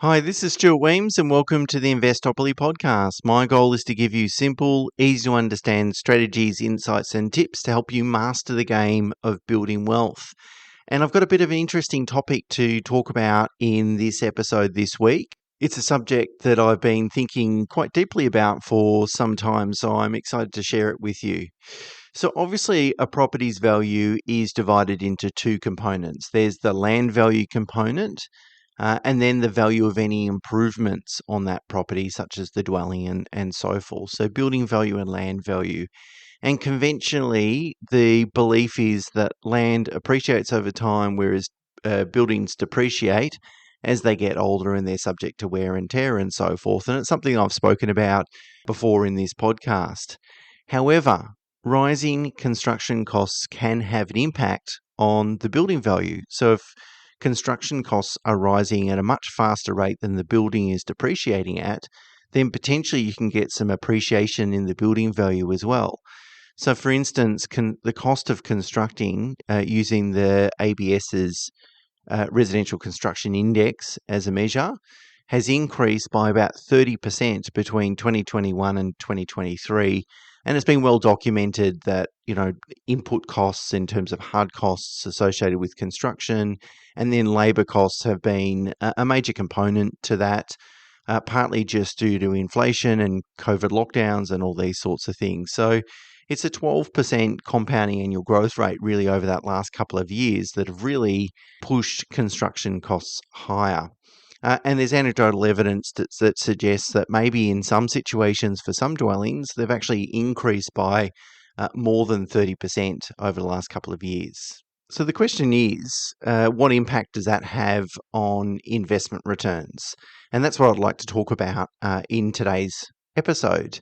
Hi, this is Stuart Wemyss and welcome to the Investopoly podcast. My goal is to give you simple, easy to understand strategies, insights and tips to help you master the game of building wealth. And I've got a bit of an interesting topic to talk about in this episode this week. It's a subject that I've been thinking quite deeply about for some time, so I'm excited to share it with you. So obviously a property's value is divided into two components. There's the land value component, and then the value of any improvements on that property, such as the dwelling and so forth. So building value and land value. And conventionally, the belief is that land appreciates over time, whereas buildings depreciate as they get older and they're subject to wear and tear and so forth. And it's something I've spoken about before in this podcast. However, rising construction costs can have an impact on the building value. So if construction costs are rising at a much faster rate than the building is depreciating at, then potentially you can get some appreciation in the building value as well. So, for instance, the cost of constructing using the ABS's residential construction index as a measure has increased by about 30% between 2021 and 2023. And it's been well documented that, input costs in terms of hard costs associated with construction and then labour costs have been a major component to that, partly just due to inflation and COVID lockdowns and all these sorts of things. So it's a 12% compounding annual growth rate really over that last couple of years that have really pushed construction costs higher. And there's anecdotal evidence that suggests that maybe in some situations for some dwellings, they've actually increased by more than 30% over the last couple of years. So the question is, what impact does that have on investment returns? And that's what I'd like to talk about in today's episode.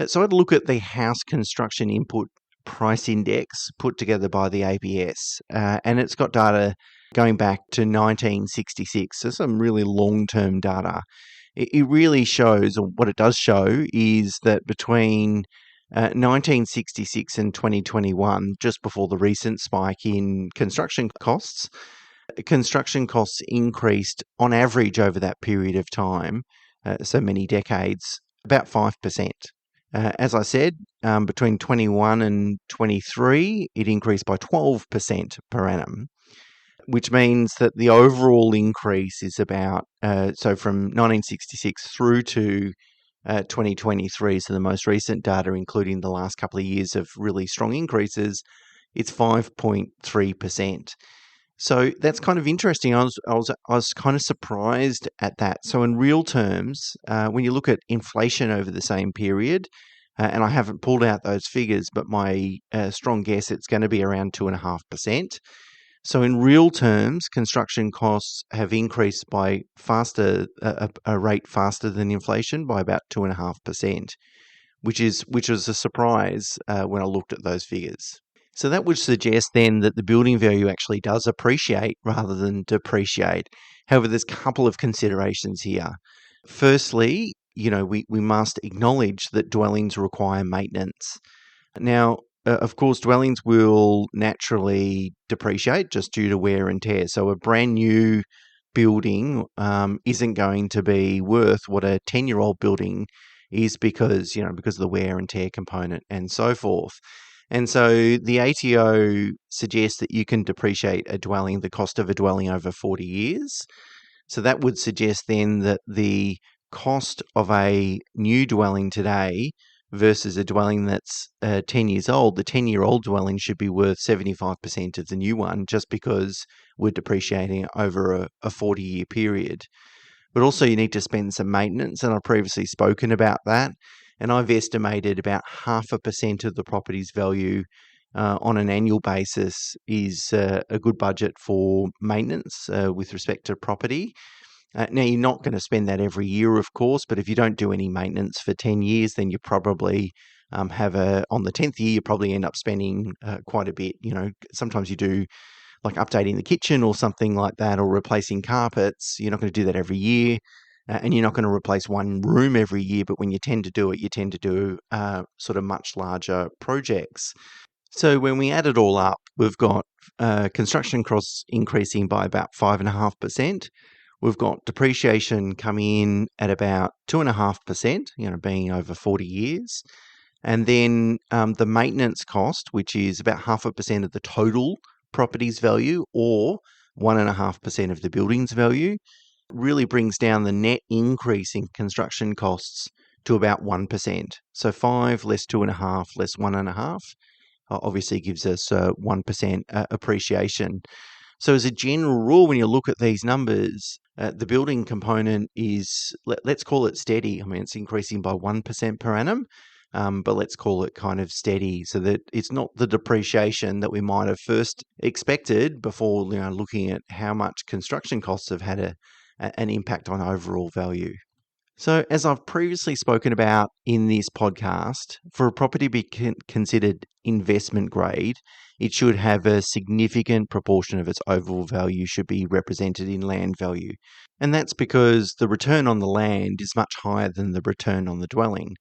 So I'd look at the house construction input price index put together by the ABS, and it's got data going back to 1966, so some really long-term data. It really shows, or what it does show, is that between 1966 and 2021, just before the recent spike in construction costs increased on average over that period of time, so many decades, about 5%. As I said, between 21 and 23, it increased by 12% per annum, which means that the overall increase is about, so from 1966 through to 2023, so the most recent data, including the last couple of years of really strong increases, it's 5.3%. So that's kind of interesting. I was kind of surprised at that. So in real terms, when you look at inflation over the same period, and I haven't pulled out those figures, but my strong guess it's going to be around 2.5%. So in real terms, construction costs have increased by a rate faster than inflation by about 2.5%, which was a surprise when I looked at those figures. So that would suggest then that the building value actually does appreciate rather than depreciate. However, there's a couple of considerations here. Firstly, we must acknowledge that dwellings require maintenance. Now, of course, dwellings will naturally depreciate just due to wear and tear. So a brand new building isn't going to be worth what a 10-year-old building is because of the wear and tear component and so forth. And so the ATO suggests that you can depreciate the cost of a dwelling over 40 years. So that would suggest then that the cost of a new dwelling today versus a dwelling that's 10 years old, the 10-year-old dwelling should be worth 75% of the new one just because we're depreciating over a 40-year period. But also you need to spend some maintenance, and I've previously spoken about that. And I've estimated about 0.5% of the property's value on an annual basis is a good budget for maintenance with respect to property. Now, you're not going to spend that every year, of course, but if you don't do any maintenance for 10 years, then you probably on the 10th year, you probably end up spending quite a bit. Sometimes you do like updating the kitchen or something like that, or replacing carpets. You're not going to do that every year. And you're not going to replace one room every year, but when you tend to do it, you tend to do sort of much larger projects. So when we add it all up, we've got construction costs increasing by about 5.5%. We've got depreciation coming in at about 2.5%, being over 40 years. And then the maintenance cost, which is about 0.5% of the total property's value or 1.5% of the building's value, really brings down the net increase in construction costs to about 1%. So 5 less 2.5 less 1.5 obviously gives us 1% appreciation. So as a general rule, when you look at these numbers, the building component is, let's call it steady. I mean, it's increasing by 1% per annum, but let's call it kind of steady so that it's not the depreciation that we might have first expected before looking at how much construction costs have had an impact on overall value. So, as I've previously spoken about in this podcast, for a property to be considered investment grade, it should have a significant proportion of its overall value should be represented in land value. And that's because the return on the land is much higher than the return on the dwelling.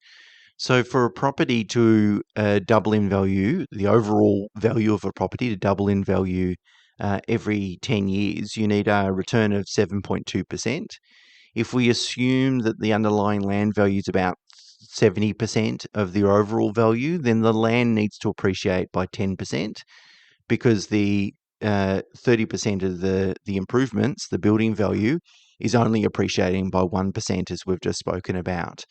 So, for a property to double in value, the overall value of a property to double in value every 10 years, you need a return of 7.2%. If we assume that the underlying land value is about 70% of the overall value, then the land needs to appreciate by 10% because the 30% of the improvements, the building value, is only appreciating by 1%, as we've just spoken about.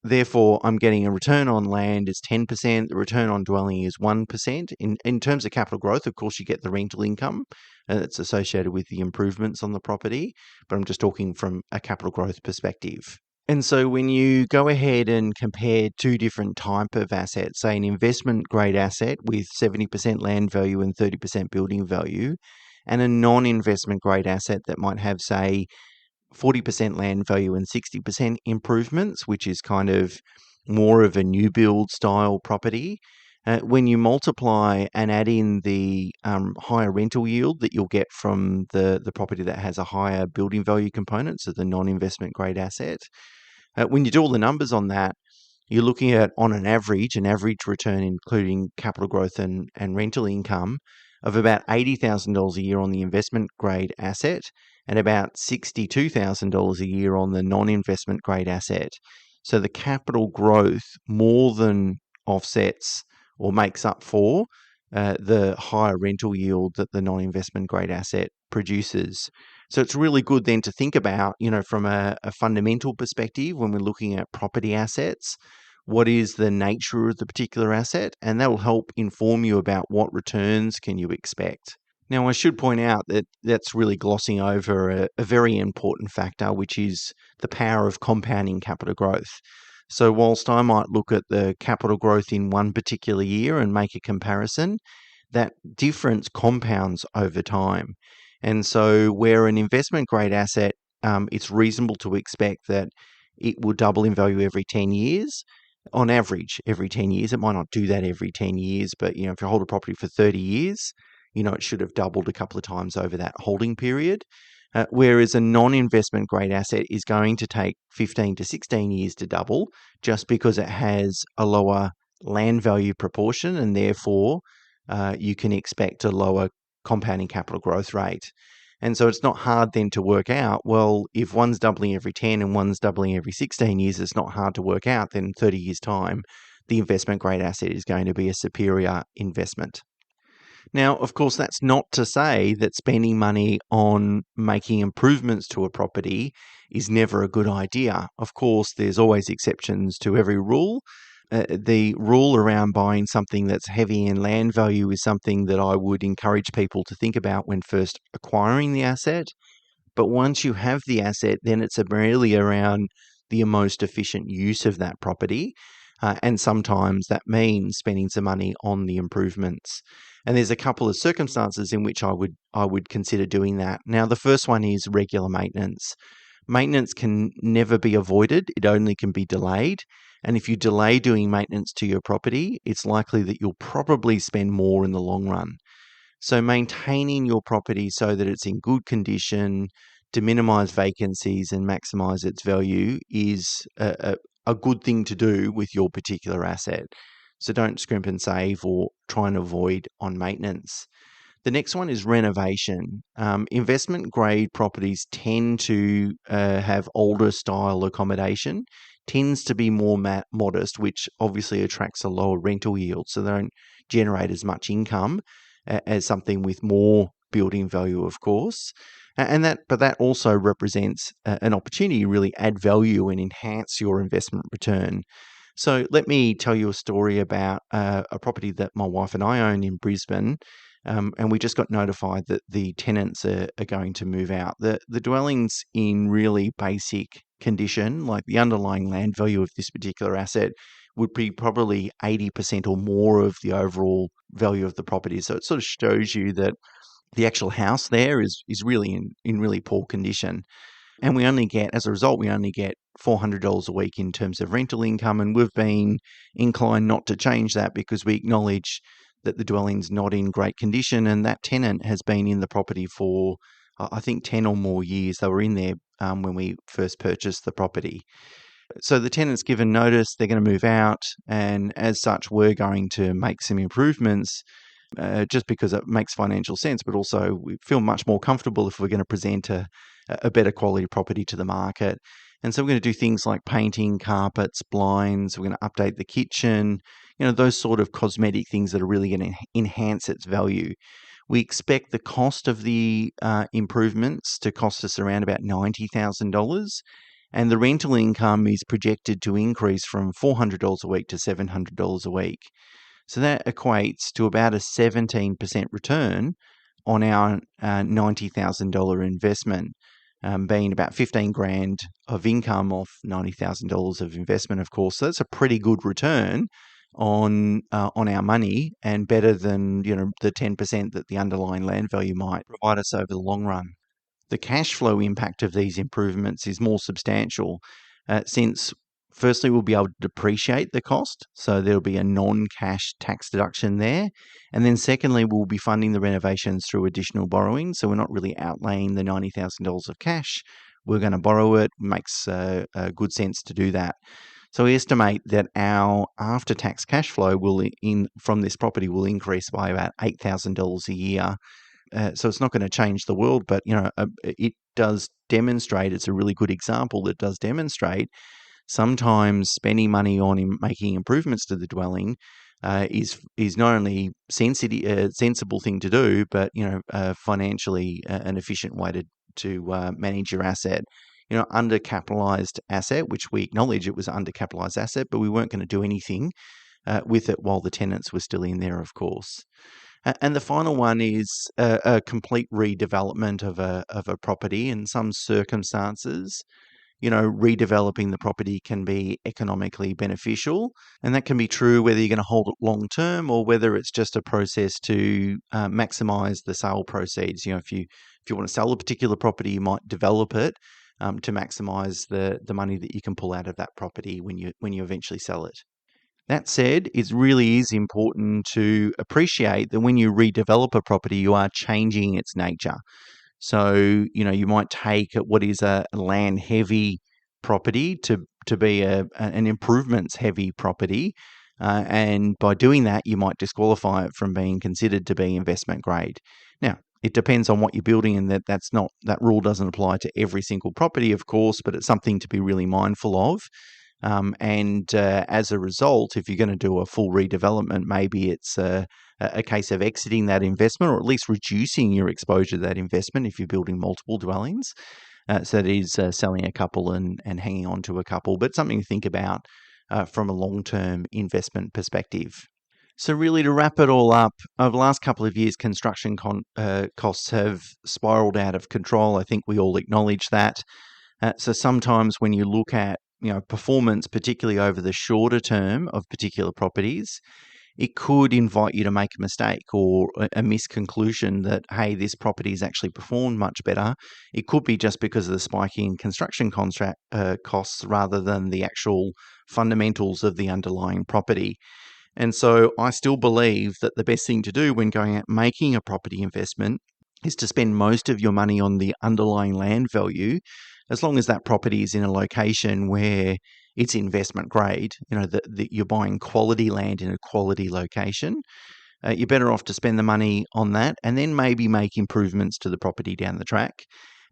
Therefore, I'm getting a return on land is 10%, the return on dwelling is 1%. In terms of capital growth, of course, you get the rental income that's associated with the improvements on the property, but I'm just talking from a capital growth perspective. And so when you go ahead and compare two different type of assets, say an investment grade asset with 70% land value and 30% building value, and a non-investment grade asset that might have, say, 40% land value and 60% improvements, which is kind of more of a new build style property. When you multiply and add in the higher rental yield that you'll get from the property that has a higher building value component, so the non-investment grade asset, when you do all the numbers on that, you're looking at, on an average return, including capital growth and rental income, of about $80,000 a year on the investment grade asset and about $62,000 a year on the non-investment grade asset. So the capital growth more than offsets or makes up for the higher rental yield that the non-investment grade asset produces. So it's really good then to think about, from a fundamental perspective when we're looking at property assets, what is the nature of the particular asset, and that will help inform you about what returns can you expect. Now, I should point out that that's really glossing over a very important factor, which is the power of compounding capital growth. So whilst I might look at the capital growth in one particular year and make a comparison, that difference compounds over time. And so where an investment grade asset, it's reasonable to expect that it will double in value every 10 years. On average, every 10 years. It might not do that every 10 years, but if you hold a property for 30 years, it should have doubled a couple of times over that holding period. Whereas a non-investment grade asset is going to take 15 to 16 years to double just because it has a lower land value proportion, and therefore you can expect a lower compounding capital growth rate. And so it's not hard then to work out, well, if one's doubling every 10 and one's doubling every 16 years, it's not hard to work out then in 30 years' time, the investment grade asset is going to be a superior investment. Now, of course, that's not to say that spending money on making improvements to a property is never a good idea. Of course, there's always exceptions to every rule. The rule around buying something that's heavy in land value is something that I would encourage people to think about when first acquiring the asset. But once you have the asset, then it's really around the most efficient use of that property. And sometimes that means spending some money on the improvements. And there's a couple of circumstances in which I would consider doing that. Now, the first one is regular maintenance. Maintenance can never be avoided. It only can be delayed. And if you delay doing maintenance to your property, it's likely that you'll probably spend more in the long run. So maintaining your property so that it's in good condition to minimize vacancies and maximize its value is a good thing to do with your particular asset. So don't scrimp and save or try and avoid on maintenance. The next one is renovation. Investment grade properties tend to have older style accommodation, tends to be more modest, which obviously attracts a lower rental yield. So they don't generate as much income as something with more building value, of course. But that also represents an opportunity to really add value and enhance your investment return. So let me tell you a story about a property that my wife and I own in Brisbane. And we just got notified that the tenants are going to move out. The dwelling's in really basic condition, like the underlying land value of this particular asset would be probably 80% or more of the overall value of the property. So it sort of shows you that the actual house there is really in really poor condition. And as a result, we only get $400 a week in terms of rental income. And we've been inclined not to change that because we acknowledge that the dwelling's not in great condition. And that tenant has been in the property for, I think, 10 or more years. They were in there when we first purchased the property. So the tenant's given notice, they're going to move out. And as such, we're going to make some improvements just because it makes financial sense, but also we feel much more comfortable if we're going to present a better quality property to the market. And so we're going to do things like painting, carpets, blinds. We're going to update the kitchen, those sort of cosmetic things that are really going to enhance its value. We expect the cost of the improvements to cost us around about $90,000. And the rental income is projected to increase from $400 a week to $700 a week. So that equates to about a 17% return on our $90,000 investment, being about 15 grand of income off $90,000 of investment, of course. So that's a pretty good return on our money, and better than the 10% that the underlying land value might provide us over the long run. The cash flow impact of these improvements is more substantial, since firstly, we'll be able to depreciate the cost, so there'll be a non-cash tax deduction there. And then secondly, we'll be funding the renovations through additional borrowing, so we're not really outlaying the $90,000 of cash. We're going to borrow it. Makes good sense to do that. So we estimate that our after-tax cash flow from this property will increase by about $8,000 a year. So it's not going to change the world, but it does demonstrate. It's a really good example that does demonstrate sometimes spending money on making improvements to the dwelling is not only sensible thing to do, but financially an efficient way to manage your asset. Undercapitalized asset, which we acknowledge it was an undercapitalized asset, but we weren't going to do anything with it while the tenants were still in there, of course. And the final one is a complete redevelopment of a property. In some circumstances, redeveloping the property can be economically beneficial. And that can be true whether you're going to hold it long term or whether it's just a process to maximize the sale proceeds. If you want to sell a particular property, you might develop it to maximize the money that you can pull out of that property when you eventually sell it. That said, it really is important to appreciate that when you redevelop a property, you are changing its nature. So, you might take what is a land-heavy property to be an improvements-heavy property. And by doing that, you might disqualify it from being considered to be investment grade. Now, it depends on what you're building, and that rule doesn't apply to every single property, of course, but it's something to be really mindful of. As a result, if you're going to do a full redevelopment, maybe it's a case of exiting that investment, or at least reducing your exposure to that investment if you're building multiple dwellings. So that is selling a couple and hanging on to a couple, but something to think about from a long-term investment perspective. So really, to wrap it all up, over the last couple of years, construction costs have spiraled out of control. I think we all acknowledge that. So sometimes when you look at performance, particularly over the shorter term of particular properties, it could invite you to make a mistake or a misconclusion that, hey, this property has actually performed much better. It could be just because of the spiking construction costs rather than the actual fundamentals of the underlying property. And so I still believe that the best thing to do when going out making a property investment is to spend most of your money on the underlying land value, as long as that property is in a location where it's investment grade, that you're buying quality land in a quality location. you're better off to spend the money on that and then maybe make improvements to the property down the track,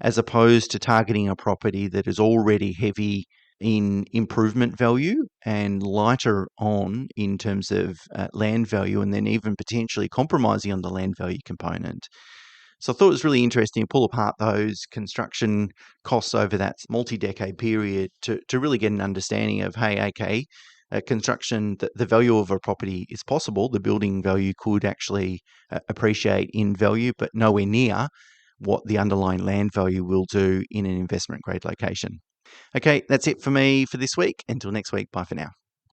as opposed to targeting a property that is already heavy in improvement value and lighter on in terms of land value, and then even potentially compromising on the land value component. So I thought it was really interesting to pull apart those construction costs over that multi-decade period to really get an understanding of, hey, okay, construction, the value of a property is possible. The building value could actually appreciate in value, but nowhere near what the underlying land value will do in an investment grade location. Okay, that's it for me for this week. Until next week, bye for now.